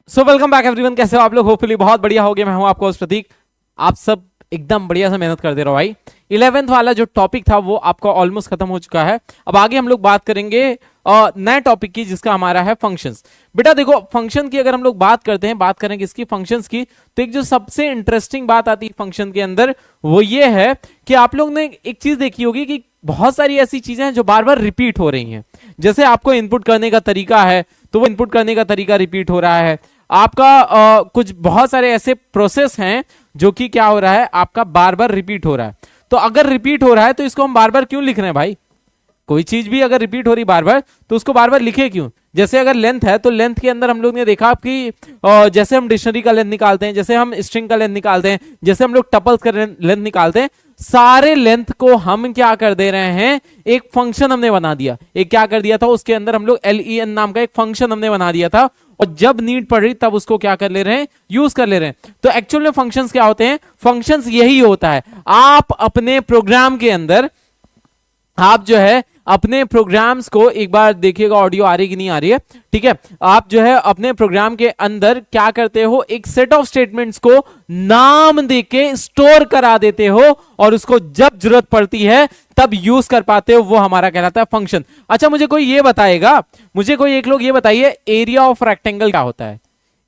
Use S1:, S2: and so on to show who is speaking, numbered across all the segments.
S1: So welcome back everyone. कैसे हो आप लोग? होपफुली बहुत बढ़िया हो गए। मैं हूं आपको होस्ट प्रतीक। आप सब एकदम बढ़िया से मेहनत कर दे रहे हो भाई। 11th वाला जो टॉपिक था वो आपका ऑलमोस्ट खत्म हो चुका है। अब आगे हम लोग बात करेंगे नए टॉपिक की, जिसका हमारा है फंक्शंस। बेटा देखो, फंक्शन की अगर हम लोग बात करते हैं, बात करेंगे इसकी फंक्शंस की, तो एक जो सबसे इंटरेस्टिंग बात आती है फंक्शन के अंदर वो ये है कि आप लोग ने एक चीज देखी होगी कि बहुत सारी ऐसी चीजें हैं जो बार बार रिपीट हो रही हैं। जैसे आपको इनपुट करने का तरीका है तो वो इनपुट करने का तरीका रिपीट हो रहा है। आपका कुछ बहुत सारे ऐसे प्रोसेस हैं जो कि क्या हो रहा है, आपका बार बार रिपीट हो रहा है। तो अगर रिपीट हो रहा है तो इसको हम बार बार क्यों लिख रहे हैं भाई? कोई चीज भी अगर रिपीट हो रही बार बार तो उसको बार बार लिखे क्यों? जैसे अगर लेंथ है तो लेंथ के अंदर हम लोग ने देखा कि जैसे हम डिक्शनरी का लेंथ निकालते हैं, जैसे हम स्ट्रिंग का लेंथ निकालते हैं, जैसे हम लोग टपल्स का लेंथ निकालते हैं, सारे लेंथ को हम क्या कर दे रहे हैं, एक फंक्शन हमने बना दिया। एक क्या कर दिया था, उसके अंदर हम लोग len नाम का एक फंक्शन हमने बना दिया था, और जब नीड पड़ रही तब उसको क्या कर ले रहे हैं, यूज कर ले रहे हैं। तो एक्चुअल में फंक्शंस क्या होते हैं? फंक्शंस यही होता है, आप अपने प्रोग्राम के अंदर आप जो है अपने प्रोग्राम्स को एक बार देखिएगा, ऑडियो आ रही कि नहीं आ रही है, ठीक है। आप जो है अपने प्रोग्राम के अंदर क्या करते हो, एक सेट ऑफ स्टेटमेंट्स को नाम देके स्टोर करा देते हो और उसको जब जरूरत पड़ती है तब यूज कर पाते हो, वो हमारा कहलाता है फंक्शन। अच्छा, मुझे कोई ये बताएगा, मुझे कोई एक लोग ये बताइए, एरिया ऑफ रेक्टेंगल क्या होता है?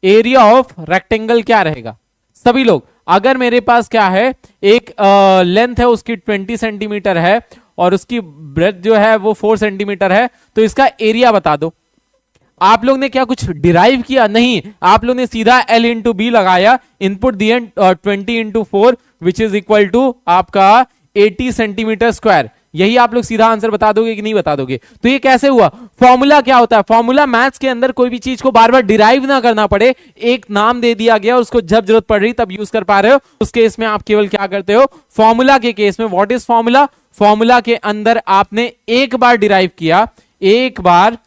S1: एरिया ऑफ रेक्टेंगल क्या रहेगा? सभी लोग, अगर मेरे पास क्या है, एक लेंथ है उसकी 20 सेंटीमीटर है और उसकी ब्रेथ जो है वो 4 सेंटीमीटर है, तो इसका एरिया बता दो। आप लोग ने क्या कुछ डिराइव किया? नहीं, आप लोग ने सीधा L इंटू बी लगाया, इनपुट दिए 20 into 4 which is equal to आपका 80 सेंटीमीटर स्क्वायर। यही आप लोग सीधा आंसर बता दोगे कि नहीं बता दोगे? तो ये कैसे हुआ? फॉर्मूला क्या होता है? फॉर्मूला मैथ्स के अंदर कोई भी चीज को बार बार डिराइव ना करना पड़े, एक नाम दे दिया गया, उसको जब जरूरत पड़ रही तब यूज कर पा रहे हो। उस केस में आप केवल क्या करते हो, फॉर्मूला के केस में व्हाट इज फॉर्मूला? फॉर्मूला के अंदर आपने एक बार डिराइव किया, एक बार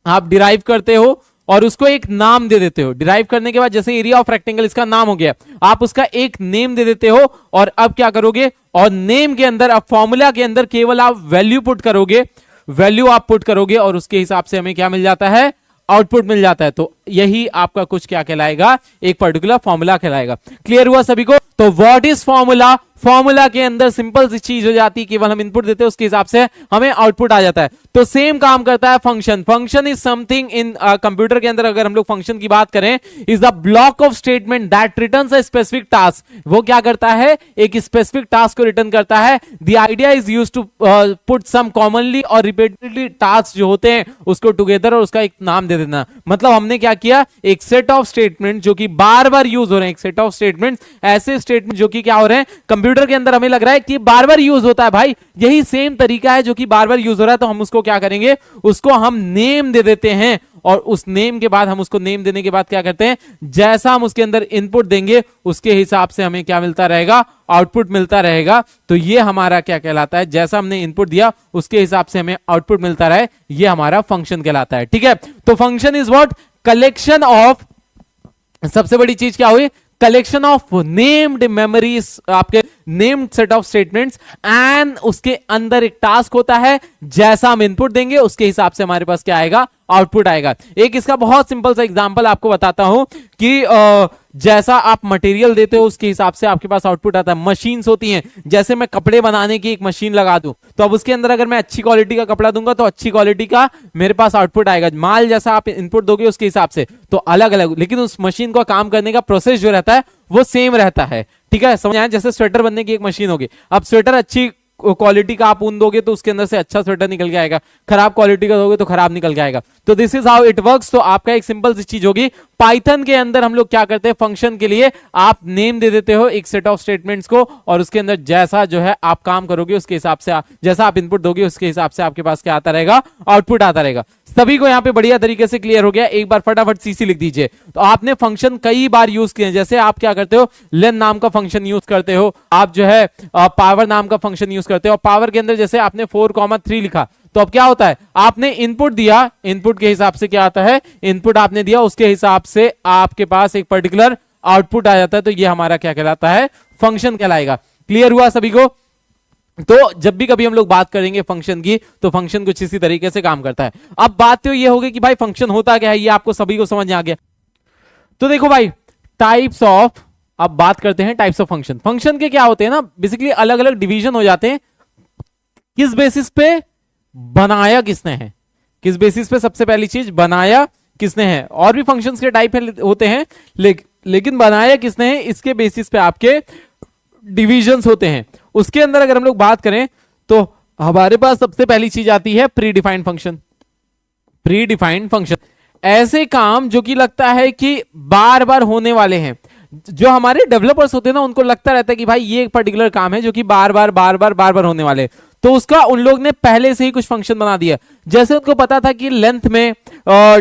S1: आप डिराइव करते हो और उसको एक नाम दे देते हो। डिराइव करने के बाद जैसे एरिया ऑफ रेक्टेंगल इसका नाम हो गया, आप उसका एक नेम दे देते हो और अब क्या करोगे, और नेम के अंदर, अब फॉर्मूला के अंदर केवल आप वैल्यू पुट करोगे, वैल्यू आप पुट करोगे और उसके हिसाब से हमें क्या मिल जाता है, आउटपुट मिल जाता है। तो यही आपका कुछ क्या कहलाएगा, एक पर्टिकुलर फॉर्मूला कहलाएगा। क्लियर हुआ सभी को? तो व्हाट इज फॉर्मूला? फॉर्मूला के अंदर सिंपल सी चीज हो जाती है, केवल हम इनपुट देते हैं उसके हिसाब से हमें आउटपुट आ जाता है। तो सेम काम करता है function. Function is something in computer के अंदर, अगर हम लोग फंक्शन की बात करें, is the block of statement that returns a specific task. वो क्या करता है, एक स्पेसिफिक टास्क को रिटर्न करता है। The idea is use to put some commonly और रिपीटेडली टास्क जो होते हैं उसको टुगेदर और उसका एक नाम दे देना। मतलब हमने क्या किया, एक सेट ऑफ स्टेटमेंट जो कि बार बार यूज हो रहे हैं, एक सेट ऑफ स्टेटमेंट, ऐसे स्टेटमेंट जो कि क्या हो रहे हैं, कंप्यूटर के अंदर हमें लग रहा है कि बार बार यूज होता है भाई, यही सेम तरीका है जो कि बार बार यूज हो रहा है, तो हम उसको क्या करेंगे, उसको हम नेम दे देते हैं। और उस नेम के बाद हम उसको नेम देने के बाद क्या करते हैं, जैसा हम उसके अंदर इनपुट देंगे उसके हिसाब से हमें क्या मिलता रहेगा, आउटपुट मिलता रहेगा। तो ये हमारा क्या कहलाता है, जैसा हमने इनपुट दिया उसके हिसाब से हमें आउटपुट मिलता रहे, ये हमारा फंक्शन कहलाता है। ठीक है, तो function is what, collection of, सबसे बड़ी चीज क्या हुई, कलेक्शन ऑफ नेम्ड मेमोरीज, आपके named set of statements, and उसके अंदर एक टास्क होता है, जैसा हम इनपुट देंगे उसके हिसाब से हमारे पास क्या आएगा, आउटपुट आएगा। एक इसका बहुत सिंपल सा एग्जांपल आपको बताता हूं कि जैसा आप मटेरियल देते हो उसके हिसाब से आपके पास आउटपुट आता है। मशीन्स होती हैं, जैसे मैं कपड़े बनाने की एक मशीन लगा दूं तो अब उसके अंदर अगर मैं अच्छी क्वालिटी का कपड़ा दूंगा तो अच्छी क्वालिटी का मेरे पास आउटपुट आएगा। माल जैसा आप इनपुट दोगे उसके हिसाब से, तो अलग अलग, लेकिन उस मशीन को काम करने का प्रोसेस जो रहता है वो सेम रहता है। ठीक है, समझ आया? जैसे स्वेटर बनने की एक मशीन होगी, अब स्वेटर अच्छी क्वालिटी का आप ऊन दोगे तो उसके अंदर से अच्छा स्वेटर निकल के आएगा, खराब क्वालिटी का दोगे तो खराब निकल के आएगा। तो this is how it works. तो आपका एक सिंपल सी चीज होगी, पाइथन के अंदर हम लोग क्या करते हैं, फंक्शन के लिए आप नेम दे देते हो एक सेट ऑफ स्टेटमेंट्स को, और उसके अंदर जैसा जो है आप काम करोगे उसके हिसाब से, जैसा आप इनपुट दोगे उसके हिसाब से आपके पास क्या आता रहेगा, आउटपुट आता रहेगा। सभी को यहाँ पे बढ़िया तरीके से क्लियर हो गया? एक बार फटाफट सीसी लिख दीजिए। तो आपने फंक्शन कई बार यूज किए, जैसे आप क्या करते हो, लेन नाम का फंक्शन यूज करते हो, आप जो है पावर नाम का फंक्शन यूज करते हो। पावर के अंदर जैसे आपने 4,3 लिखा, तो अब क्या होता है, आपने इनपुट दिया, इनपुट के हिसाब से क्या आता है, इनपुट आपने दिया उसके हिसाब से आपके पास एक पर्टिकुलर आउटपुट आ जाता है। तो ये हमारा क्या कहलाता है, फंक्शन कहलाएगा। क्लियर हुआ सभी को? तो जब भी कभी हम लोग बात करेंगे फंक्शन की, तो फंक्शन कुछ इसी तरीके से काम करता है। अब बात तो ये होगी कि भाई फंक्शन होता क्या है, ये आपको सभी को समझ में आ गया। तो देखो भाई, टाइप्स ऑफ, अब बात करते हैं टाइप्स ऑफ फंक्शन। फंक्शन के क्या होते हैं ना, बेसिकली अलग अलग डिवीजन हो जाते हैं। किस बेसिस पे बनाया किसने है, किस बेसिस पे, सबसे पहली चीज बनाया किसने है। और भी फंक्शंस के टाइप होते हैं, लेकिन बनाया किसने है इसके बेसिस पे आपके डिविजन्स होते हैं। उसके अंदर अगर हम लोग बात करें तो हमारे पास सबसे पहली चीज आती है pre defined function. Pre defined function ऐसे काम जो कि लगता है कि बार बार होने वाले हैं। जो हमारे डेवलपर्स होते हैं ना, उनको लगता रहता है कि भाई ये एक पर्टिकुलर काम है जो कि बार बार होने वाले, तो उसका उन लोग ने पहले से ही कुछ फंक्शन बना दिया। जैसे उनको पता था कि लेंथ में,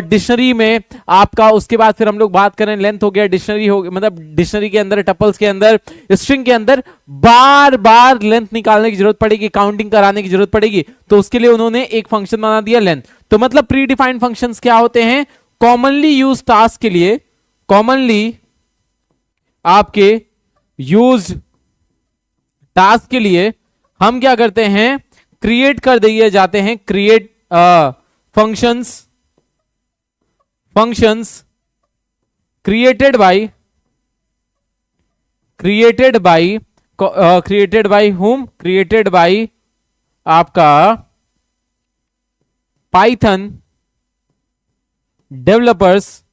S1: डिक्शनरी में आपका, उसके बाद फिर हम लोग बात करें लेंथ हो गया, डिक्शनरी हो, मतलब डिक्शनरी के अंदर, टपल्स के अंदर, स्ट्रिंग के अंदर बार बार लेंथ निकालने की जरूरत पड़ेगी, काउंटिंग कराने की जरूरत पड़ेगी, तो उसके लिए उन्होंने एक फंक्शन बना दिया लेंथ। तो मतलब प्री डिफाइंड फंक्शंस क्या होते हैं, कॉमनली यूज टास्क के लिए, कॉमनली आपके यूज टास्क के लिए हम क्या करते हैं, क्रिएट कर दिए जाते हैं, create functions created by whom, created by आपका पाइथन डेवलपर्स।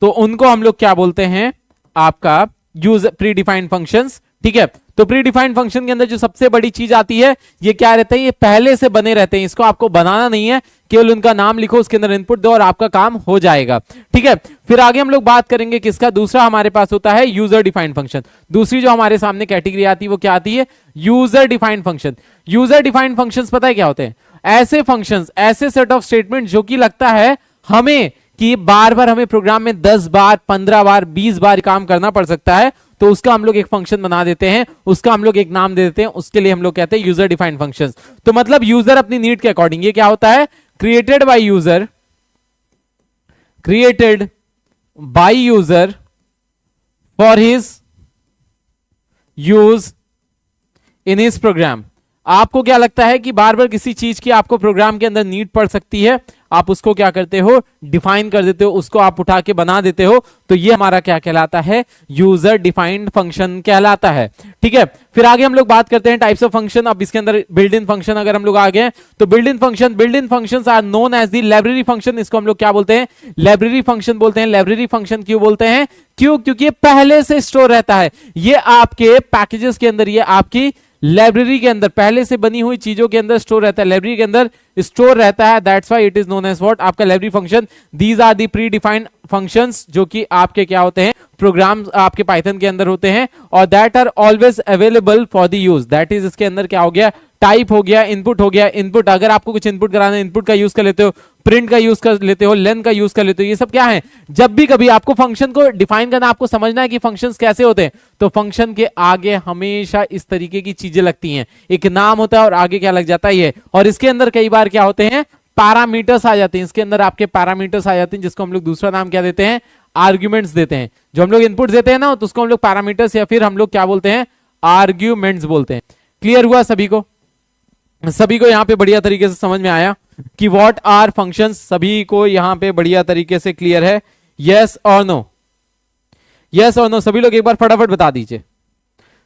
S1: तो उनको हम लोग क्या बोलते हैं, आपका यूज प्री डिफाइंड फंक्शंस। ठीक है, तो प्री डिफाइंड फंक्शन के अंदर जो सबसे बड़ी चीज आती है, ये क्या रहता है, ये पहले से बने रहते हैं, इसको आपको बनाना नहीं है, केवल उनका नाम लिखो, उसके अंदर इनपुट दो और आपका काम हो जाएगा। ठीक है, फिर आगे हम लोग बात करेंगे किसका, दूसरा हमारे पास होता है यूजर डिफाइंड फंक्शन। दूसरी जो हमारे सामने कैटेगरी आती है वो क्या आती है, user defined function. User defined functions पता है क्या होते हैं, ऐसे फंक्शंस, ऐसे सेट ऑफ स्टेटमेंट जो कि लगता है हमें कि बार बार हमें प्रोग्राम में 10 बार, 15 बार, 20 बार काम करना पड़ सकता है, तो उसका हम लोग एक फंक्शन बना देते हैं, उसका हम लोग एक नाम दे देते हैं, उसके लिए हम लोग कहते हैं यूजर डिफाइंड फंक्शंस। तो मतलब यूजर अपनी नीड के अकॉर्डिंग, ये क्या होता है, created by user for his use in his program. आपको क्या लगता है कि बार बार किसी चीज की आपको प्रोग्राम के अंदर नीड पड़ सकती है, आप उसको क्या करते हो, डिफाइन कर देते हो, उसको आप उठा के बना देते हो, तो ये हमारा क्या कहलाता है, यूजर डिफाइंड फंक्शन कहलाता है। ठीक है, फिर आगे हम लोग बात करते हैं टाइप्स ऑफ फंक्शन। अब इसके अंदर बिल्ट इन फंक्शन अगर हम लोग आ गए, तो built in functions are known as the library function. इसको हम लोग क्या बोलते हैं, लाइब्रेरी फंक्शन बोलते हैं। लाइब्रेरी फंक्शन क्यों बोलते हैं, क्यों, क्योंकि ये पहले से स्टोर रहता है, ये आपके पैकेजेस के अंदर, ये आपकी लाइब्रेरी के अंदर पहले से बनी हुई चीजों के अंदर स्टोर रहता है, लाइब्रेरी के अंदर स्टोर रहता है। That's why it is known as what, आपका library function. These are the predefined functions जो कि आपके क्या होते हैं, प्रोग्राम आपके पाइथन के अंदर होते हैं, और that are always available for the use. That is, इसके अंदर क्या हो गया, टाइप हो गया, इनपुट हो गया। इनपुट, अगर आपको कुछ इनपुट कराना है, इनपुट का यूज कर लेते हो, प्रिंट का यूज कर लेते हो, लेंथ का यूज कर लेते हो। ये सब क्या है, जब भी कभी आपको फंक्शन को डिफाइन करना, आपको समझना है कि फंक्शंस कैसे होते हैं, तो फंक्शन के आगे हमेशा इस तरीके की चीजें लगती हैं, एक नाम होता है और आगे क्या लग जाता है ये। और इसके अंदर कई बार क्या होते हैं, पैरामीटर्स आ जाते हैं, इसके अंदर आपके पैरामीटर्स आ जाते हैं, जिसको हम लोग दूसरा नाम क्या देते हैं, आर्ग्यूमेंट्स देते हैं। जो हम लोग इनपुट देते हैं ना, तो उसको हम लोग पैरामीटर्स या फिर हम लोग क्या बोलते हैं, आर्ग्यूमेंट्स बोलते हैं। क्लियर हुआ सभी को, सभी को यहां पे बढ़िया तरीके से समझ में आया कि व्हाट आर फंक्शंस, सभी को यहां पे बढ़िया तरीके से क्लियर है, यस और नो, यस और नो। सभी लोग एक बार फटाफट बता दीजिए,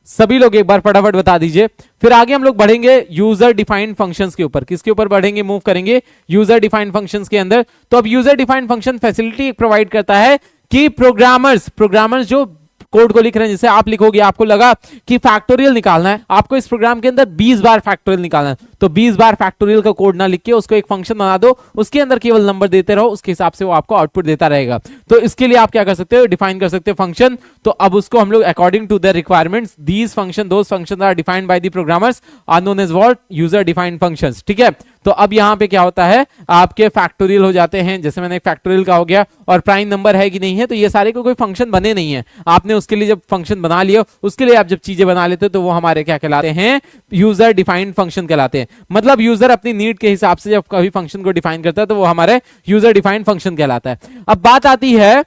S1: सभी लोग एक बार फटाफट बता दीजिए। फिर आगे हम लोग बढ़ेंगे यूजर डिफाइंड फंक्शंस के ऊपर। किसके ऊपर बढ़ेंगे, मूव करेंगे यूजर डिफाइंड फंक्शंस के अंदर। तो अब user defined function facility provide करता है कि प्रोग्रामर्स जो कोड को लिख रहे हैं, जैसे आप लिखोगे, आपको लगा कि फैक्टोरियल निकालना है, आपको इस प्रोग्राम के अंदर 20 बार फैक्टोरियल निकालना है, तो 20 बार फैक्टोरियल का कोड ना लिख के उसको एक फंक्शन बना दो, उसके अंदर केवल नंबर देते रहो, उसके हिसाब से वो आपको आउटपुट देता रहेगा। तो इसके लिए आप क्या कर सकते हो, डिफाइन कर सकते हो फंक्शन। तो अब उसको हम लोग according to their requirements, these function, those functions are defined by the programmers, are known as what, user defined functions. ठीक है, तो अब यहां पे क्या होता है, आपके फैक्टोरियल हो जाते हैं, जैसे मैंने एक फैक्टोरियल का हो गया, और प्राइम नंबर है कि नहीं है, तो ये सारे को कोई फंक्शन बने नहीं है, आपने उसके लिए जब फंक्शन बना लिया, उसके लिए आप जब चीजें बना लेते हो, तो वो हमारे क्या कहलाते हैं, यूजर डिफाइंड फंक्शन कहलाते हैं। मतलब यूजर अपनी नीड के हिसाब से जब कभी फंक्शन को डिफाइन करता है, तो वो हमारे यूजर डिफाइंड फंक्शन कहलाता है। अब बात आती है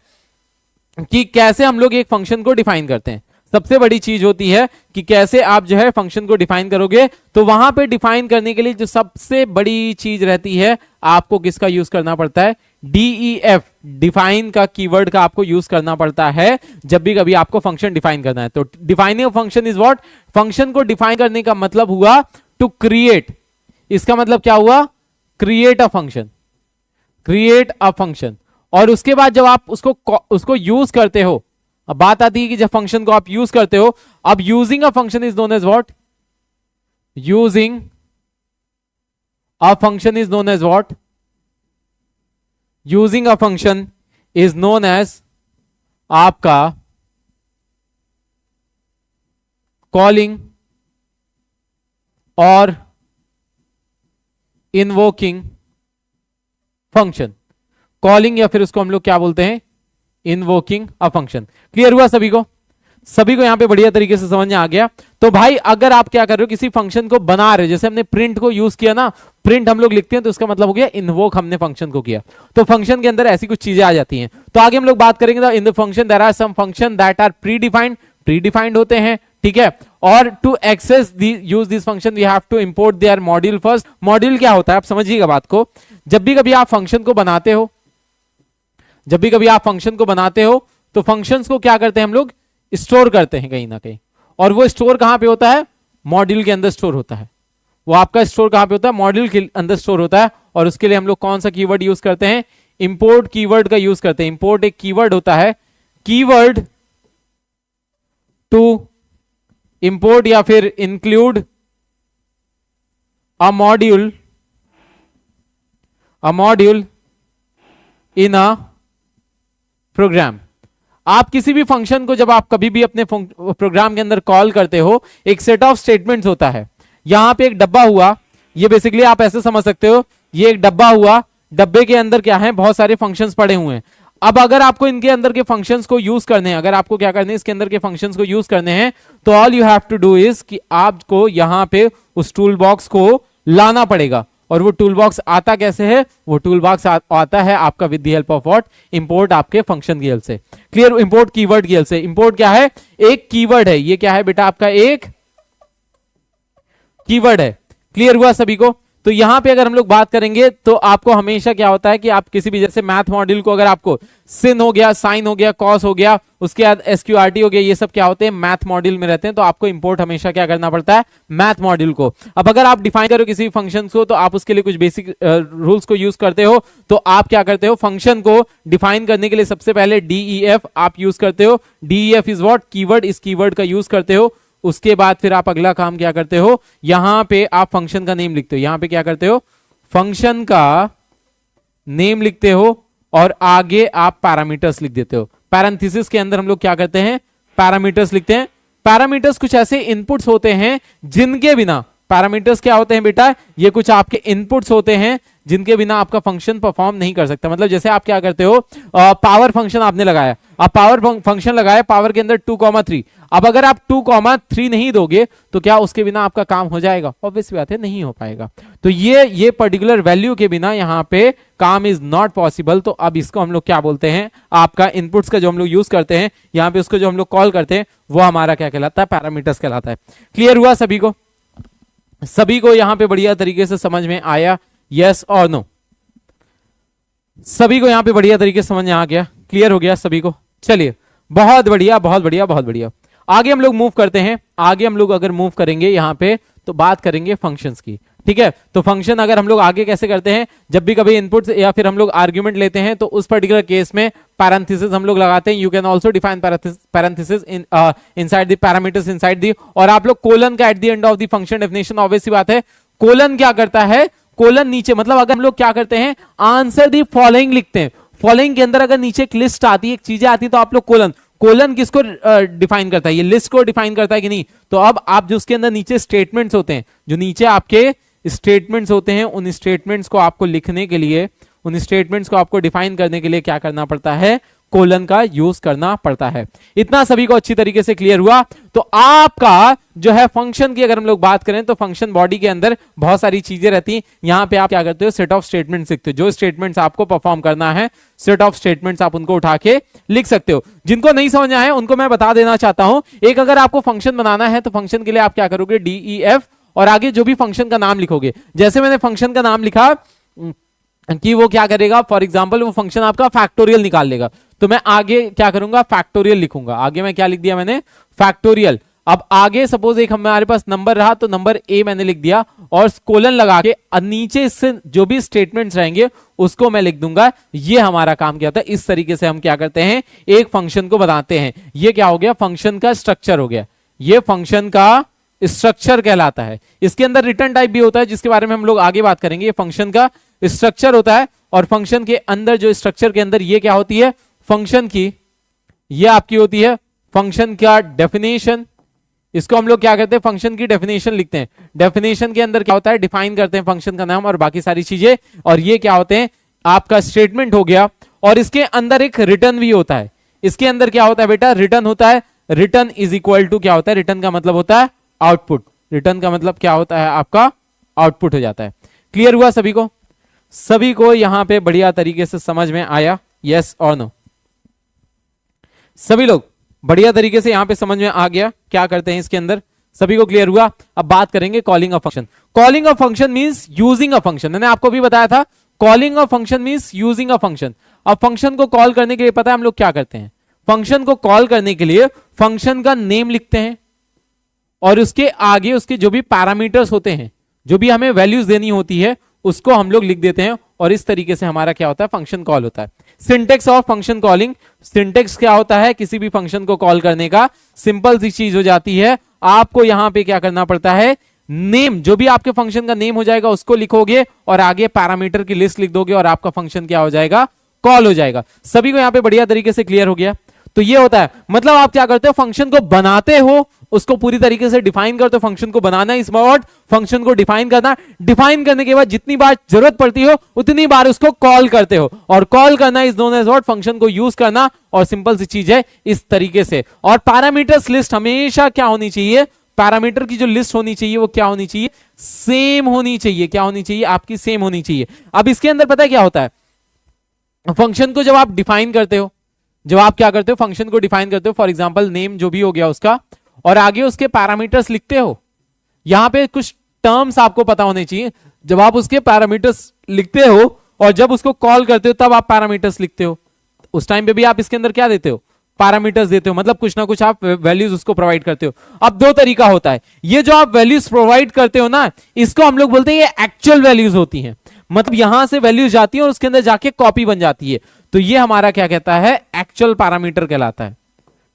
S1: कि कैसे हम लोग एक फंक्शन को डिफाइन करते हैं। सबसे बड़ी चीज होती है कि कैसे आप जो है फंक्शन को डिफाइन करोगे। तो वहां पे डिफाइन करने के लिए जो सबसे बड़ी चीज रहती है, आपको किसका यूज करना पड़ता है, डीईएफ, डिफाइन का कीवर्ड का आपको यूज करना पड़ता है जब भी कभी आपको फंक्शन डिफाइन करना है। तो defining function is what, function को डिफाइन करने का मतलब हुआ टू क्रिएट, इसका मतलब क्या हुआ, create a function, create a function. और उसके बाद जब आप उसको यूज करते हो, अब बात आती है कि जब फंक्शन को आप यूज करते हो, अब using a function is known as what, using a function is known as what, using a function is known as आपका कॉलिंग और इनवोकिंग फंक्शन। कॉलिंग या फिर उसको हम लोग क्या बोलते हैं, इनवोकिंग अ फंक्शन। क्लियर हुआ सभी को, सभी को यहां पे बढ़िया तरीके से समझ में आ गया। तो भाई अगर आप क्या कर रहे हो, किसी फंक्शन को बना रहे हो, जैसे हमने प्रिंट को यूज किया ना, प्रिंट हम लोग लिखते हैं तो उसका मतलब हो गया इन्वोक हमने फंक्शन को किया। तो फंक्शन के अंदर ऐसी कुछ चीजें आ जाती हैं। तो आगे हम लोग बात करेंगे, in the function there are some function that are predefined, predefined होते हैं, ठीक है। और to access use this function we have to import their module first. Module क्या होता है, आप समझिएगा बात को। जब भी कभी आप फंक्शन को बनाते हो, जब भी कभी आप फंक्शन को बनाते हो तो फंक्शंस को क्या करते हैं हम लोग, स्टोर करते हैं कहीं ना कहीं। और वो स्टोर कहां पे होता है, मॉड्यूल के अंदर स्टोर होता है। वो आपका स्टोर कहां पे होता है, मॉड्यूल के अंदर स्टोर होता है। और उसके लिए हम लोग कौन सा कीवर्ड यूज करते हैं, इंपोर्ट कीवर्ड का यूज करते हैं। इंपोर्ट एक कीवर्ड होता है, कीवर्ड टू इंपोर्ट या फिर include a module in a program. आप किसी भी फंक्शन को जब आप कभी भी अपने प्रोग्राम के अंदर कॉल करते हो, एक सेट ऑफ स्टेटमेंट्स होता है। यहां पे एक डब्बा हुआ, ये बेसिकली आप ऐसे समझ सकते हो, ये एक डब्बा हुआ, डब्बे के अंदर क्या है, बहुत सारे फंक्शंस पड़े हुए हैं। अब अगर आपको इनके अंदर के फंक्शंस को यूज करने हैं, अगर आपको क्या करने हैं, इसके अंदर के फंक्शंस को यूज करने हैं, तो all you have to do is कि आपको यहां पे उस टूल बॉक्स को लाना पड़ेगा। और वो टूल बॉक्स आता कैसे है, वो टूल बॉक्स आता है आपका with the help of what, import आपके फंक्शन की हेल्प से। क्लियर, इंपोर्ट कीवर्ड की हेल्प से। इंपोर्ट क्या है, एक कीवर्ड है, ये क्या है बेटा, आपका एक कीवर्ड है। क्लियर हुआ सभी को। तो यहां पे अगर हम लोग बात करेंगे तो आपको हमेशा क्या होता है कि आप किसी भी, जैसे मैथ मॉड्यूल को अगर आपको सिन हो गया, साइन हो गया, कॉस हो गया, उसके बाद एसक्यूआरटी हो गया, ये सब क्या होते हैं, मैथ मॉड्यूल में रहते हैं। तो आपको इंपोर्ट हमेशा क्या करना पड़ता है, मैथ मॉड्यूल को। अब अगर आप डिफाइन करो किसी फंक्शन को, तो आप उसके लिए कुछ बेसिक रूल्स को यूज करते हो। तो आप क्या करते हो, फंक्शन को डिफाइन करने के लिए सबसे पहले डीईएफ आप यूज करते हो। डीईएफ इज व्हाट, कीवर्ड, इस कीवर्ड का यूज करते हो। उसके बाद फिर आप अगला काम क्या करते हो, यहां पे आप फंक्शन का नेम लिखते हो। यहां पे क्या करते हो, फंक्शन का नेम लिखते हो और आगे आप पैरामीटर्स लिख देते हो। पैरेंथेसिस के अंदर हम लोग क्या करते हैं, पैरामीटर्स लिखते हैं। पैरामीटर्स कुछ ऐसे इनपुट्स होते हैं जिनके बिना, पैरामीटर्स क्या होते हैं बेटा, ये कुछ आपके इनपुट्स होते हैं जिनके बिना आपका फंक्शन परफॉर्म नहीं कर सकता। मतलब जैसे आप क्या करते हो, पावर फंक्शन आपने लगाया, आप पावर फंक्शन लगाया, पावर के अंदर 2,3। अब अगर आप 2,3 नहीं दोगे तो क्या उसके बिना आपका काम हो जाएगा, ऑब्वियस बात है, नहीं हो पाएगा। तो ये पर्टिकुलर वैल्यू के बिना यहाँ पे काम इज नॉट पॉसिबल। तो अब इसको हम लोग क्या बोलते हैं, आपका इनपुट्स का जो हम लोग यूज करते हैं, यहाँ पे उसको जो हम लोग कॉल करते हैं, वो हमारा क्या कहलाता है, पैरामीटर्स कहलाता है। क्लियर हुआ सभी को, सभी को यहां पे बढ़िया तरीके से समझ में आया, यस और नो, सभी को यहां पे बढ़िया तरीके से समझ में आ गया, क्लियर हो गया सभी को। चलिए, बहुत बढ़िया, बहुत बढ़िया, बहुत बढ़िया। आगे हम लोग मूव करते हैं। आगे हम लोग अगर मूव करेंगे यहां पे तो बात करेंगे फंक्शंस की, ठीक है। तो फंक्शन अगर हम लोग आगे कैसे करते हैं, जब भी कभी इनपुट या फिर हम लोग आर्ग्यूमेंट लेते हैं तो उस पर्टिकुलर केस में पैरेंथेसिस हम लोग लगाते हैं। You can also define parentheses inside the parameters inside the, और आप लोग कोलन का at the end of the function definition, obvious सी बात है। कोलन क्या करता है, कोलन नीचे, मतलब अगर हम लोग क्या करते हैं, आंसर दी फॉलोइंग लिखते हैं। फॉलोइंग के अंदर अगर नीचे एक लिस्ट आती है, एक चीजें आती है, तो आप लोग कोलन किसको डिफाइन करता है, ये लिस्ट को डिफाइन करता है कि नहीं। तो अब आप जो उसके अंदर नीचे स्टेटमेंट्स होते हैं, जो नीचे आपके स्टेटमेंट्स होते हैं, उन स्टेटमेंट्स को आपको लिखने के लिए, उन स्टेटमेंट्स को आपको डिफाइन करने के लिए क्या करना पड़ता है, कोलन का यूज करना पड़ता है। इतना सभी को अच्छी तरीके से क्लियर हुआ। तो आपका जो है फंक्शन की अगर हम लोग बात करें तो फंक्शन बॉडी के अंदर बहुत सारी चीजें रहती हैं। यहां पे आप क्या करते हो, सेट ऑफ स्टेटमेंट्स लिखते हो। जो स्टेटमेंट्स आपको परफॉर्म करना है, सेट ऑफ स्टेटमेंट्स आप उनको उठा के लिख सकते हो। जिनको नहीं समझ आए उनको मैं बता देना चाहता हूं। एक, अगर आपको फंक्शन बनाना है तो फंक्शन के लिए आप क्या करोगे, डीईएफ, और आगे जो भी फंक्शन का नाम लिखोगे। जैसे मैंने फंक्शन का नाम लिखा कि वो क्या करेगा, फॉर एग्जांपल वो फंक्शन आपका फैक्टोरियल निकाल लेगा। तो मैं आगे क्या करूंगा, फैक्टोरियल लिखूंगा। आगे मैं क्या लिख दिया मैंने, फैक्टोरियल। अब आगे सपोज एक हमारे पास नंबर रहा तो नंबर ए मैंने लिख दिया और कोलन लगा के नीचे इससे जो भी स्टेटमेंट्स रहेंगे उसको मैं लिख दूंगा। ये हमारा काम क्या होता है, इस तरीके से हम क्या करते हैं, एक फंक्शन को बनाते हैं। ये क्या हो गया, फंक्शन का स्ट्रक्चर हो गया। ये फंक्शन का स्ट्रक्चर कहलाता है। इसके अंदर रिटर्न टाइप भी होता है जिसके बारे में हम लोग आगे बात करेंगे। ये फंक्शन का स्ट्रक्चर होता है और फंक्शन के अंदर जो स्ट्रक्चर के अंदर ये क्या होती है, फंक्शन की, ये आपकी होती है फंक्शन का डेफिनेशन। इसको हम लोग क्या करते हैं, फंक्शन की डेफिनेशन लिखते हैं। डेफिनेशन के अंदर क्या होता है, डिफाइन करते हैं फंक्शन का नाम और बाकी सारी चीजें। और ये क्या होते हैं, आपका स्टेटमेंट हो गया। और इसके अंदर एक रिटर्न भी होता है। इसके अंदर क्या होता है बेटा, रिटर्न होता है। रिटर्न इज इक्वल टू क्या होता है, रिटर्न का मतलब होता है आउटपुट। रिटर्न का मतलब क्या होता है, आपका आउटपुट हो जाता है। क्लियर हुआ सभी को? सभी को यहां पे बढ़िया तरीके से समझ में आया, यस और नो? सभी लोग बढ़िया तरीके से यहां पे समझ में आ गया क्या करते हैं इसके अंदर, सभी को क्लियर हुआ? अब बात करेंगे calling a function. Calling a function means using a function. मैंने आपको भी बताया था calling a function means using a function. अब फंक्शन को कॉल करने के लिए पता है हम लोग क्या करते हैं, फंक्शन को कॉल करने के लिए फंक्शन का नेम लिखते हैं और उसके आगे उसके जो भी पैरामीटर्स होते हैं, जो भी हमें वैल्यूज देनी होती है, उसको हम लोग लिख देते हैं और इस तरीके से हमारा क्या होता है, फंक्शन कॉल होता है। Syntax of function calling. Syntax क्या होता है किसी भी फंक्शन को कॉल करने का, सिंपल सी चीज हो जाती है। आपको यहां पे क्या करना पड़ता है, नेम, जो भी आपके फंक्शन का नेम हो जाएगा उसको लिखोगे और आगे पैरामीटर की लिस्ट लिख दोगे और आपका फंक्शन क्या हो जाएगा, कॉल हो जाएगा। सभी को यहां पे बढ़िया तरीके से क्लियर हो गया? तो ये होता है, मतलब आप क्या करते हो, फंक्शन को बनाते हो, उसको पूरी तरीके से डिफाइन करते हो। फंक्शन को बनाना इज वर्ड, फंक्शन को डिफाइन करना। डिफाइन करने के बाद जितनी बार जरूरत पड़ती हो उतनी बार उसको कॉल करते हो और कॉल करना is known as what, function को यूज करना। और सिंपल सी चीज है इस तरीके से। और पैरामीटर्स लिस्ट हमेशा क्या होनी चाहिए, पैरामीटर की जो लिस्ट होनी चाहिए वो क्या होनी चाहिए, सेम होनी चाहिए। क्या होनी चाहिए, आपकी सेम होनी चाहिए। अब इसके अंदर पता है क्या होता है, फंक्शन को जब आप डिफाइन करते हो, जब आप क्या करते हो, फंक्शन को डिफाइन करते हो, फॉर एग्जांपल नेम जो भी हो गया उसका, और आगे उसके पैरामीटर्स लिखते हो। यहां पे कुछ टर्म्स आपको पता होने चाहिए। जब आप उसके पैरामीटर्स लिखते हो और जब उसको कॉल करते हो तब आप पैरामीटर्स लिखते हो, उस टाइम पे भी आप इसके अंदर क्या देते हो, पैरामीटर्स देते हो। मतलब कुछ ना कुछ आप वैल्यूज उसको प्रोवाइड करते हो। अब दो तरीका होता है, ये जो आप वैल्यूज प्रोवाइड करते हो ना, इसको हम लोग बोलते हैं ये एक्चुअल वैल्यूज होती हैं। मतलब यहां से वैल्यूज जाती है और उसके अंदर जाके कॉपी बन जाती है। तो ये हमारा क्या कहता है, एक्चुअल पैरामीटर कहलाता है।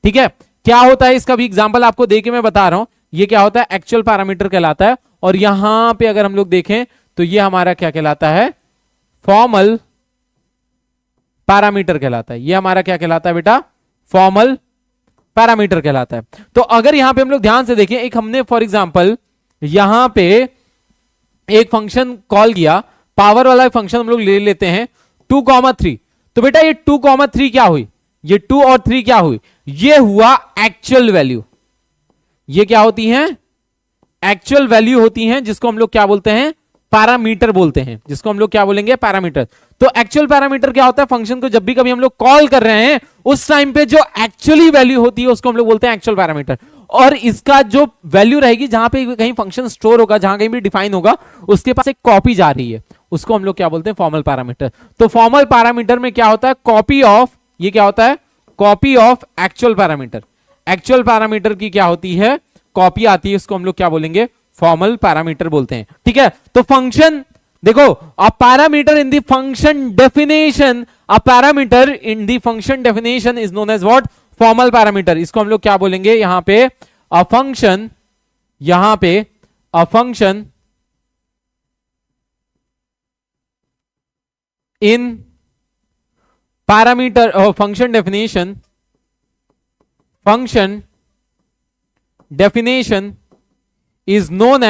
S1: ठीक है, क्या होता है इसका भी एग्जांपल आपको देके मैं बता रहा हूं। ये क्या होता है, एक्चुअल पैरामीटर कहलाता है। और यहां पे अगर हम लोग देखें तो ये हमारा क्या कहलाता है, फॉर्मल पैरामीटर कहलाता है। ये हमारा क्या कहलाता है बेटा, फॉर्मल पैरामीटर कहलाता है। तो अगर यहां पे हम लोग ध्यान से देखें, एक हमने फॉर एग्जांपल यहां पे एक फंक्शन कॉल किया, पावर वाला फंक्शन हम लोग ले लेते हैं 2,3। तो बेटा ये 2,3 क्या हुई, ये 2 और 3 क्या हुई, ये हुआ एक्चुअल वैल्यू। ये क्या होती हैं, एक्चुअल वैल्यू होती हैं, जिसको हम लोग क्या बोलते हैं, पैरामीटर बोलते हैं। जिसको हम लोग क्या बोलेंगे, पैरामीटर। तो एक्चुअल पैरामीटर क्या होता है, फंक्शन को जब भी कभी हम लोग कॉल कर रहे हैं उस टाइम पे जो एक्चुअली वैल्यू होती है उसको हम लोग बोलते हैं एक्चुअल पैरामीटर। और इसका जो वैल्यू रहेगी, जहां पे कहीं फंक्शन स्टोर होगा, जहां कहीं भी डिफाइन होगा, उसके पास एक कॉपी जा रही है, उसको हम लोग क्या बोलते हैं, फॉर्मल पैरामीटर। तो फॉर्मल पैरामीटर में क्या होता है, कॉपी ऑफ, ये क्या होता है, copy of actual parameter. Actual parameter की क्या होती है, कॉपी आती है, उसको हम लोग क्या बोलेंगे, फॉर्मल पैरामीटर बोलते हैं। ठीक है, तो फंक्शन देखो, a parameter in the function definition, a parameter in the function definition is known as what, formal parameter. इसको हम लोग क्या बोलेंगे, यहां पे अ फंक्शन, यहां पे a function in parameter function definition, function definition is known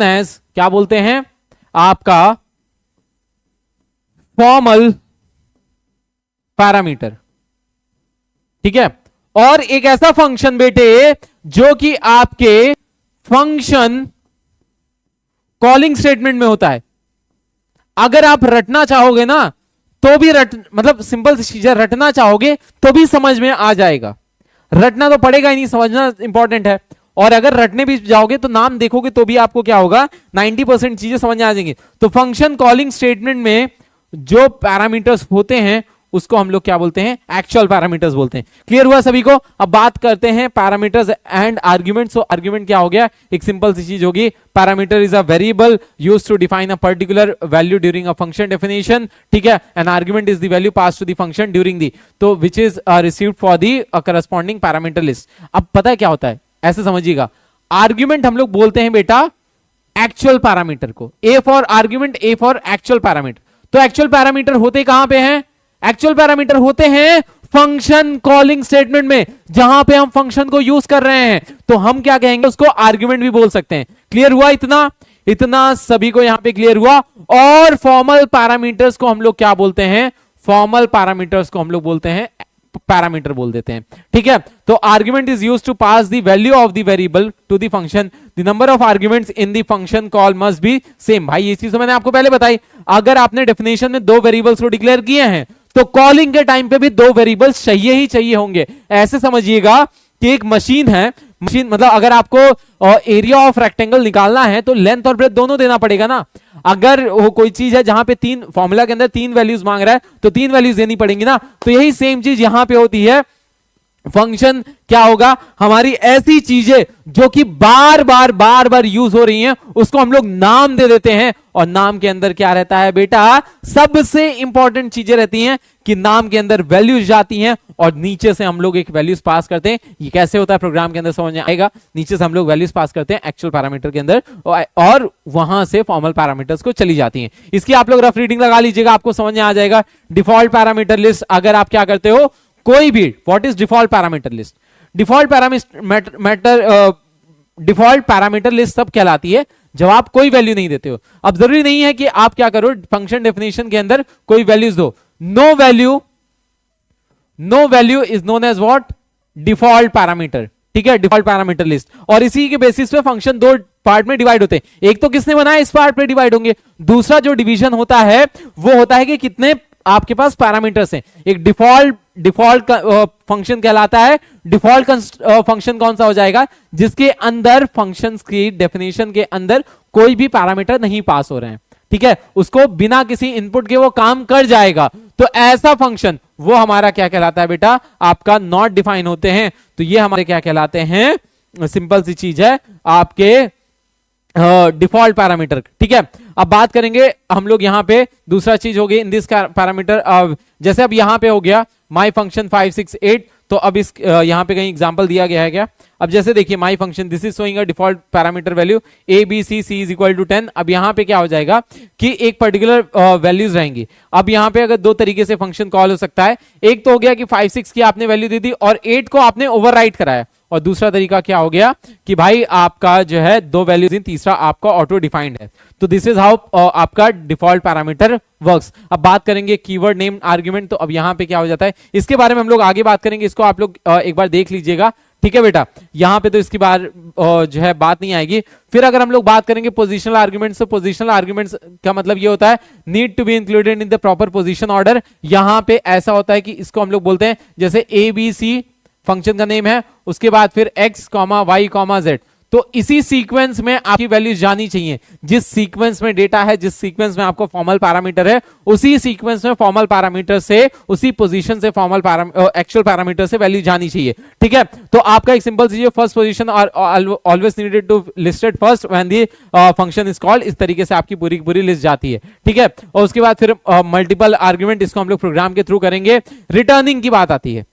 S1: as क्या बोलते हैं आपका, फॉर्मल पैरामीटर। ठीक है, और एक ऐसा फंक्शन बेटे जो कि आपके फंक्शन कॉलिंग स्टेटमेंट में होता है। अगर आप रटना चाहोगे ना तो भी मतलब सिंपल सी चीजें रटना चाहोगे तो भी समझ में आ जाएगा। रटना तो पड़ेगा ही नहीं, समझना इंपॉर्टेंट है। और अगर रटने भी जाओगे तो नाम देखोगे तो भी आपको क्या होगा, 90% चीजें समझ में आ जाएंगी। तो फंक्शन कॉलिंग स्टेटमेंट में जो पैरामीटर्स होते हैं उसको हम लोग क्या बोलते हैं, एक्चुअल पैरामीटर्स बोलते हैं। क्लियर हुआ सभी को? अब बात करते हैं parameters and argument. So argument क्या हो गया, एक सिंपल सी चीज होगी, parameter is a variable used to define a particular value during a function definition, ठीक है। An argument is the value pass to the function during the, तो which is received for the corresponding parameter list. अब पता है क्या होता है, ऐसे समझिएगा, आर्ग्यूमेंट हम लोग बोलते हैं बेटा एक्चुअल पैरामीटर को, A for argument, A for actual parameter. तो एक्चुअल पैरामीटर होते कहां पे हैं, एक्चुअल पैरामीटर होते हैं फंक्शन कॉलिंग स्टेटमेंट में, जहां पे हम फंक्शन को यूज कर रहे हैं, तो हम क्या कहेंगे, उसको आर्ग्यूमेंट भी बोल सकते हैं। क्लियर हुआ? इतना इतना सभी को यहां पे क्लियर हुआ? और फॉर्मल पैरामीटर्स को हम लोग क्या बोलते हैं, फॉर्मल पैरामीटर्स को हम लोग बोलते हैं पैरामीटर बोल देते हैं, ठीक है। तो argument is used to pass the value of the variable to the function, the number of arguments in the function call must be same. भाई ये चीज तो मैंने आपको पहले बताई, अगर आपने डेफिनेशन में दो वेरिएबल्स को डिक्लेयर किए हैं तो कॉलिंग के टाइम पे भी दो वेरिएबल्स चाहिए ही चाहिए होंगे। ऐसे समझिएगा कि एक मशीन है, मशीन मतलब अगर आपको एरिया ऑफ रेक्टेंगल निकालना है तो लेंथ और ब्रेथ दोनों देना पड़ेगा ना। अगर वो कोई चीज है जहां पे तीन फॉर्मूला के अंदर तीन वैल्यूज मांग रहा है तो तीन वैल्यूज देनी पड़ेंगी ना। तो यही सेम चीज यहां पे होती है, फंक्शन क्या होगा, हमारी ऐसी चीजें जो कि बार बार यूज हो रही हैं उसको हम लोग नाम दे देते हैं। और नाम के अंदर क्या रहता है बेटा, सबसे इंपॉर्टेंट चीजें रहती हैं कि नाम के अंदर वैल्यूज जाती हैं और नीचे से हम लोग एक वैल्यूज पास करते हैं। ये कैसे होता है प्रोग्राम के अंदर समझ में आएगा। नीचे से हम लोग वैल्यूज पास करते हैं एक्चुअल पैरामीटर के अंदर और वहां से फॉर्मल पैरामीटर्स को चली जाती हैं। इसकी आप लोग रफ रीडिंग लगा लीजिएगा, आपको समझ में आ जाएगा। डिफॉल्ट पैरामीटर लिस्ट अगर आप क्या करते हो, कोई भी, what is default parameter list, default parameter list सब कहलाती है जब आप कोई वैल्यू नहीं देते हो। अब जरूरी नहीं है कि आप क्या करो, फंक्शन डेफिनेशन के अंदर कोई वैल्यूज दो। No value is known as what, default parameter, ठीक है, डिफॉल्ट पैरामीटर लिस्ट। और इसी के बेसिस पे फंक्शन दो पार्ट में डिवाइड होते हैं। एक तो किसने बनाया, इस पार्ट पे डिवाइड होंगे। दूसरा जो डिवीजन होता है वो होता है कि कितने आपके पास पैरामीटर्स हैं। एक डिफॉल्ट फंक्शन कहलाता है। डिफॉल्ट फंक्शन कौन सा हो जाएगा, जिसके अंदर फंक्शंस की डेफिनेशन के अंदर कोई भी पैरामीटर नहीं पास हो रहे हैं, ठीक है, उसको बिना किसी इनपुट के वो काम कर जाएगा। तो ऐसा फंक्शन वो हमारा क्या कहलाता है बेटा, आपका नॉट डिफाइन होते हैं। तो ये हमारे क्या कहलाते हैं, सिंपल सी चीज है, आपके डिफॉल्ट पैरामीटर, ठीक है। अब बात करेंगे हम लोग यहाँ पे, दूसरा चीज हो गई इन दिस पैरामीटर। जैसे अब यहाँ पे हो गया माई फंक्शन 5 6 8, तो अब इस यहाँ पे कहीं एग्जांपल दिया गया है क्या। अब जैसे देखिए my function this is showing a default parameter value A B C C is equal to 10। अब यहाँ पे क्या हो जाएगा कि एक पर्टिकुलर वैल्यूज रहेंगी। अब यहाँ पे अगर दो तरीके से फंक्शन कॉल हो सकता है, एक तो हो गया कि 5 6 की आपने वैल्यू दे दी और 8 को आपने ओवरराइट कराया, और दूसरा तरीका क्या हो गया कि भाई आपका जो है दो वैल्यूज इन, तीसरा आपका ऑटो डिफाइंड है। तो दिस इज हाउ आपका डिफॉल्ट पैरामीटर वर्क्स। अब बात करेंगे कीवर्ड नेम आर्ग्यूमेंट। तो अब यहाँ पे क्या हो जाता है, इसके बारे में हम लोग आगे बात करेंगे, इसको आप लोग एक बार देख लीजिएगा, ठीक है बेटा। यहाँ पे तो इसकी बार जो है बात नहीं आएगी। फिर अगर हम लोग बात करेंगे पोजिशनल आर्ग्यूमेंट्स, तो पोजिशनल आर्ग्यूमेंट्स का मतलब ये होता है need to be included in the proper position order. यहाँ पे ऐसा होता है कि इसको हम लोग बोलते हैं, जैसे ए बी सी फंक्शन का नेम है, उसके बाद फिर x, y, z, तो इसी सीक्वेंस में आपकी वैल्यूज जानी चाहिए। जिस सीक्वेंस में डेटा है, जिस सीक्वेंस में आपको फॉर्मल पैरामीटर है, उसी सीक्वेंस में फॉर्मल पैरामीटर से, उसी पोजीशन से फॉर्मल एक्चुअल पैरामीटर से वैल्यू जानी चाहिए, ठीक है। तो आपका एक सिंपल चीज, first position always needed to listed first when the function is called. इस तरीके से आपकी पूरी की पूरी लिस्ट जाती है, ठीक है। और उसके बाद फिर मल्टीपल आर्ग्यूमेंट, इसको हम लोग प्रोग्राम के थ्रू करेंगे। रिटर्निंग की बात आती है।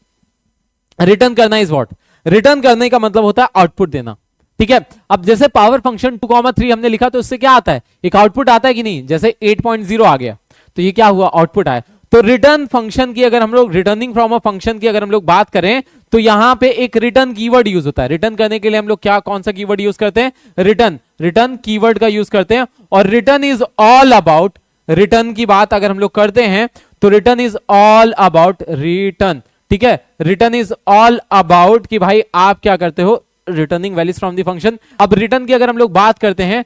S1: रिटर्न करना इज व्हाट, रिटर्न करने का मतलब होता है आउटपुट देना, ठीक है। अब जैसे पावर फंक्शन 2,3 हमने लिखा तो उससे क्या आता है, एक आउटपुट आता है कि नहीं। जैसे 8.0 आ गया तो ये क्या हुआ, आउटपुट आया। तो रिटर्न फंक्शन की अगर हम लोग, रिटर्निंग फ्रॉम अ फंक्शन की अगर हम लोग बात करें तो यहां पे एक रिटर्न कीवर्ड यूज होता है। रिटर्न करने के लिए हम लोग क्या, कौन सा कीवर्ड यूज करते हैं, रिटर्न कीवर्ड का यूज करते हैं। और return is all about, return की बात अगर हम लोग करते हैं तो return is all about return, ठीक है। रिटर्न इज ऑल अबाउट कि भाई आप क्या करते हो, returning values from the function. अब रिटर्न की अगर हम लोग बात करते हैं,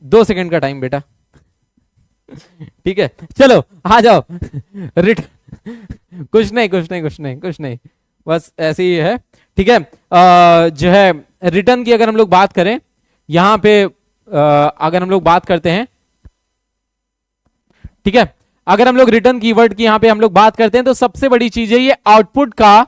S1: 2 सेकंड का टाइम बेटा, ठीक है, चलो आ जाओ। कुछ नहीं, बस ऐसे ही है, ठीक है। जो है रिटर्न की अगर हम लोग बात करें, यहां पे अगर हम लोग बात करते हैं, ठीक है, अगर हम लोग रिटर्न कीवर्ड की यहां पे हम लोग बात करते हैं तो सबसे बड़ी चीज है ये आउटपुट का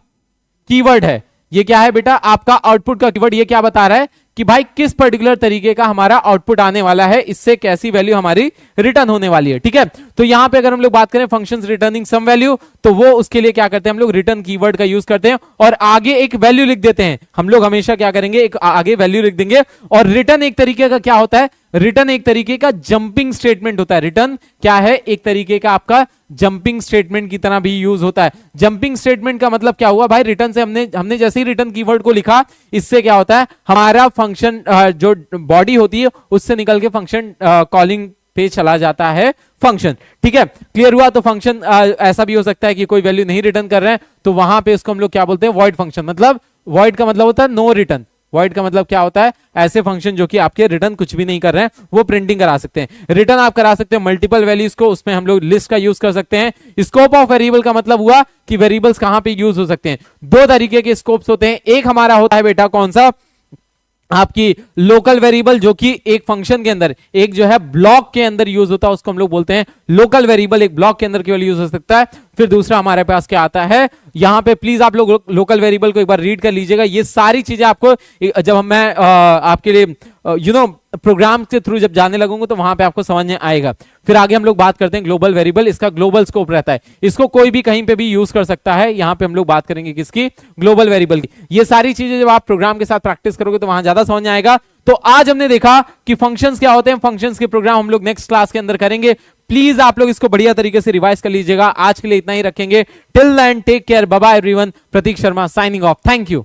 S1: कीवर्ड है। ये क्या है बेटा, आपका आउटपुट का कीवर्ड। ये क्या बता रहा है कि भाई किस पर्टिकुलर तरीके का हमारा आउटपुट आने वाला है, इससे कैसी वैल्यू हमारी रिटर्न होने वाली है। ठीक है, तो यहां पे अगर हम लोग बात करें फंक्शंस रिटर्निंग सम वैल्यू, तो वो उसके लिए क्या करते हैं हम लोग, रिटर्न कीवर्ड का यूज करते हैं और आगे एक वैल्यू लिख देते हैं। हम लोग हमेशा क्या करेंगे, एक आगे वैल्यू लिख देंगे। और रिटर्न एक तरीके का क्या होता है, रिटर्न एक तरीके का जंपिंग स्टेटमेंट होता है। रिटर्न क्या है, एक तरीके का आपका जंपिंग स्टेटमेंट की तरह भी यूज होता है। जंपिंग स्टेटमेंट का मतलब क्या हुआ भाई, रिटर्न से हमने जैसे ही रिटर्न कीवर्ड को लिखा, इससे क्या होता है, हमारा फंक्शन जो बॉडी होती है उससे निकल के फंक्शन कॉलिंग पे चला जाता है फंक्शन। ठीक है, क्लियर हुआ। तो फंक्शन ऐसा भी हो सकता है कि कोई वैल्यू नहीं रिटर्न कर रहे हैं, तो वहां पे उसको हम लोग क्या बोलते हैं, वॉइड फंक्शन। मतलब वॉइड का मतलब होता है नो रिटर्न। वॉइड का मतलब क्या होता है, ऐसे फंक्शन जो कि आपके रिटर्न कुछ भी नहीं कर रहे हैं, वो प्रिंटिंग करा सकते हैं। रिटर्न आप करा सकते हैं मल्टीपल वैल्यूज को, उसमें हम लोग लिस्ट का यूज कर सकते हैं। स्कोप ऑफ वेरिएबल का मतलब हुआ कि वेरिएबल्स कहां पे यूज हो सकते हैं। दो तरीके के स्कोप्स होते हैं, एक हमारा होता है बेटा कौन सा, आपकी लोकल वेरिएबल, जो कि एक फंक्शन के अंदर, एक जो है ब्लॉक के अंदर यूज होता है, उसको हम लोग बोलते हैं लोकल वेरिएबल। एक ब्लॉक के अंदर केवल यूज हो सकता है। फिर दूसरा हमारे पास क्या आता है, यहां पे प्लीज आप लोग लोकल वेरिएबल को एक बार रीड कर लीजिएगा। ये सारी चीजें आपको जब मैं आपके लिए प्रोग्राम के थ्रू जब जाने लगूंगा तो वहां पे आपको समझ में आएगा। फिर आगे हम लोग बात करते हैं ग्लोबल वेरिएबल। इसका ग्लोबल स्कोप रहता है, इसको कोई भी कहीं पे भी यूज कर सकता है। यहां पे हम लोग बात करेंगे किसकी, ग्लोबल वेरिएबल की। ये सारी चीजें जब आप प्रोग्राम के साथ प्रैक्टिस करोगे तो वहां ज्यादा समझ में आएगा। तो आज हमने देखा कि फंक्शंस क्या होते हैं, फंक्शंस के प्रोग्राम हम लोग नेक्स्ट क्लास के अंदर करेंगे। प्लीज आप लोग इसको बढ़िया तरीके से रिवाइज कर लीजिएगा। आज के लिए इतना ही रखेंगे। Till then take care, bye bye everyone. Prateek Sharma signing off. Thank you.